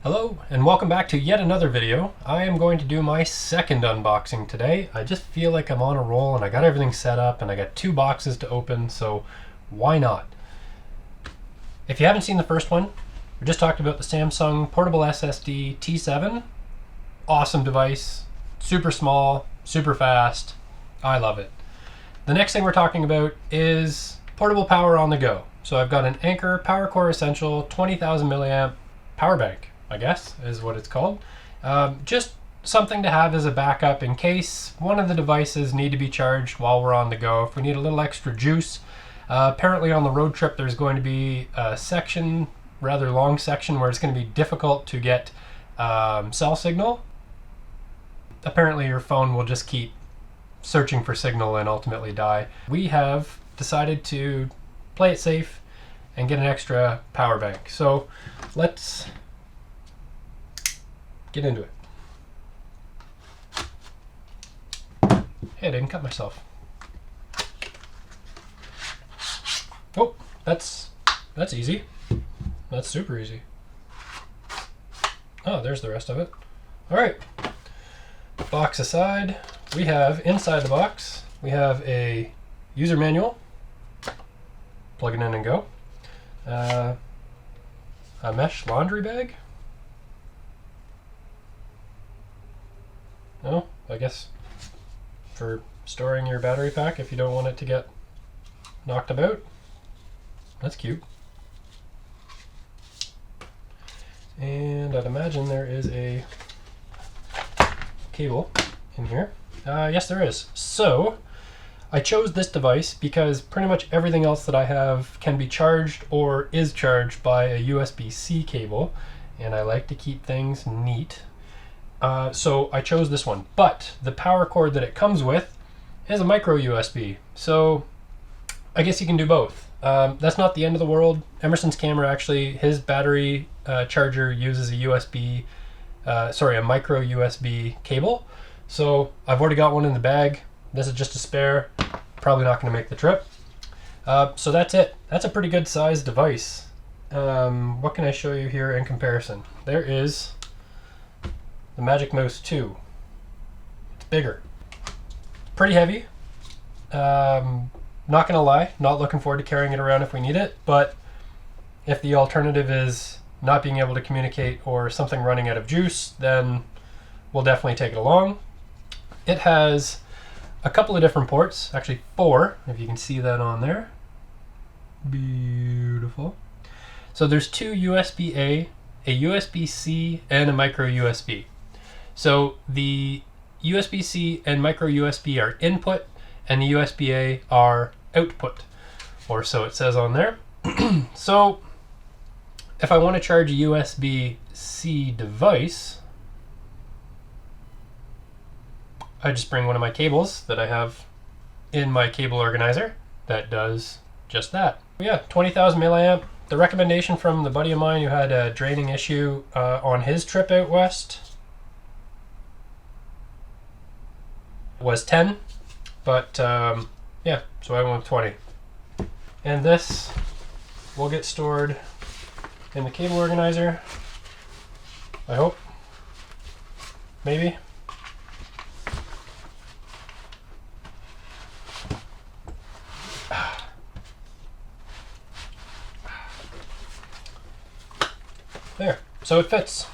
Hello and welcome back to yet another video. I am going to do my second unboxing today. I just feel like I'm on a roll and I got everything set up and I got two boxes to open, so why not? If you haven't seen the first one, we just talked about the Samsung portable SSD T7. Awesome device, super small, super fast. I love it. The next thing we're talking about is portable power on the go. So I've got an Anker Powercore Essential 20,000 milliamp power bank, I guess is what it's called. Just something to have as a backup in case one of the devices need to be charged while we're on the go. If we need a little extra juice. Apparently on the road trip there's going to be a section, rather long section, where it's going to be difficult to get cell signal. Apparently your phone will just keep searching for signal and ultimately die. We have decided to play it safe and get an extra power bank. So let's get into it. Hey, I didn't cut myself. Oh, that's easy. That's super easy. Oh, there's the rest of it. All right, box aside, we have inside the box, we have a user manual. Plug it in and go. A mesh laundry bag. No, I guess for storing your battery pack if you don't want it to get knocked about. That's cute. And I'd imagine there is a cable in here. Yes, there is. So I chose this device because pretty much everything else that I have can be charged or is charged by a USB-C cable, and I like to keep things neat. So I chose this one, but the power cord that it comes with is a micro USB. So I guess you can do both. That's not the end of the world. Emerson's camera, actually, his battery charger uses a micro USB cable. So I've already got one in the bag. This is just a spare, probably not going to make the trip. So that's it. That's a pretty good sized device. What can I show you here in comparison? There is the Magic Mouse 2. It's bigger. Pretty heavy. Not gonna lie, not looking forward to carrying it around if we need it, but if the alternative is not being able to communicate or something running out of juice, then we'll definitely take it along. It has a couple of different ports, actually 4, if you can see that on there. Beautiful. So there's 2 USB-A, a USB-C, and a micro USB. So the USB-C and micro USB are input, and the USB-A are output, or so it says on there. So if I want to charge a USB-C device, I just bring one of my cables that I have in my cable organizer that does just that. Yeah, 20,000 milliamp. The recommendation from the buddy of mine who had a draining issue on his trip out west was 10, but yeah, so I went with 20. And this will get stored in the cable organizer, I hope, maybe. There, so it fits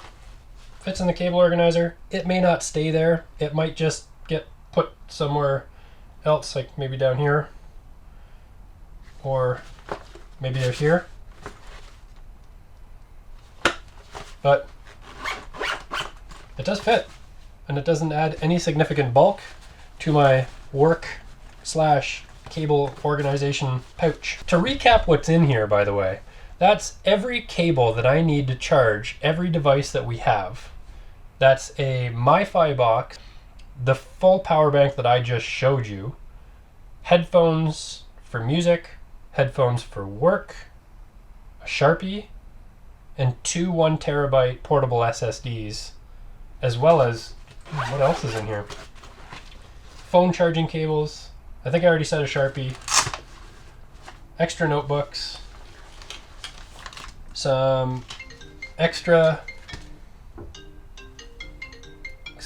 in the cable organizer. It may not stay there. It might just get put somewhere else, like maybe down here, or maybe out here. But it does fit, and it doesn't add any significant bulk to my work/cable organization pouch. To recap what's in here, by the way, that's every cable that I need to charge every device that we have. That's a MiFi box, the full power bank that I just showed you, headphones for music, headphones for work, a Sharpie, and 2 1 terabyte portable SSDs, as well as, what else is in here? Phone charging cables. I think I already said a Sharpie. Extra notebooks. Some extra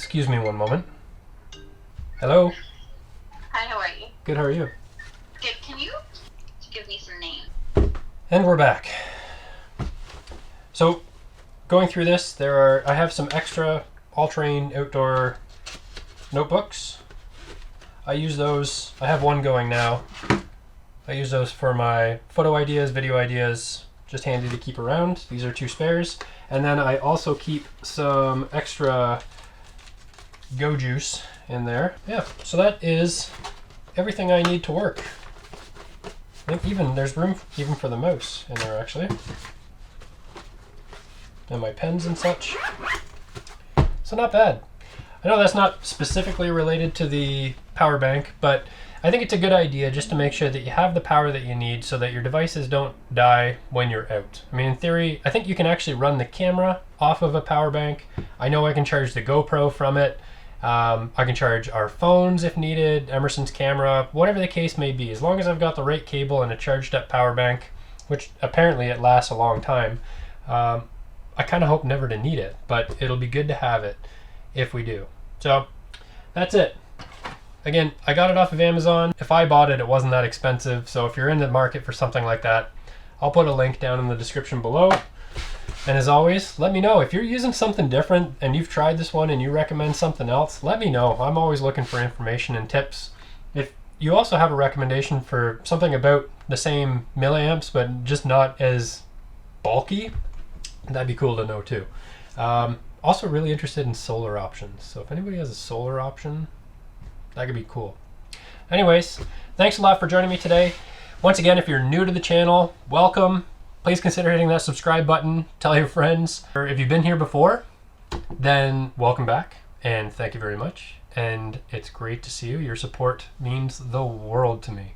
Excuse me one moment. Hello? Hi, how are you? Good, how are you? Good, can you give me some names? And we're back. So, going through this, I have some extra all-terrain outdoor notebooks. I use those. I have one going now. I use those for my photo ideas, video ideas, just handy to keep around. These are 2 spares. And then I also keep some extra Go Juice in there. Yeah, so that is everything I need to work. I think there's room even for the mouse in there actually. And my pens and such. So not bad. I know that's not specifically related to the power bank, but I think it's a good idea just to make sure that you have the power that you need so that your devices don't die when you're out. I mean, in theory, I think you can actually run the camera off of a power bank. I know I can charge the GoPro from it. I can charge our phones if needed, Emerson's camera, whatever the case may be. As long as I've got the right cable and a charged up power bank, which apparently it lasts a long time, I kind of hope never to need it, but it'll be good to have it if we do. So that's it. Again, I got it off of Amazon. If I bought it, it wasn't that expensive. So if you're in the market for something like that, I'll put a link down in the description below. And as always, let me know if you're using something different and you've tried this one and you recommend something else. Let me know. I'm always looking for information and tips. If you also have a recommendation for something about the same milliamps but just not as bulky, that'd be cool to know too. Also really interested in solar options. So if anybody has a solar option, that could be cool. Anyways, thanks a lot for joining me today. Once again, if you're new to the channel, welcome. Please consider hitting that subscribe button. Tell your friends. Or if you've been here before, then welcome back and thank you very much. And it's great to see you. Your support means the world to me.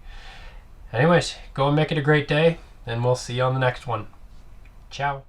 Anyways, go and make it a great day, and we'll see you on the next one. Ciao.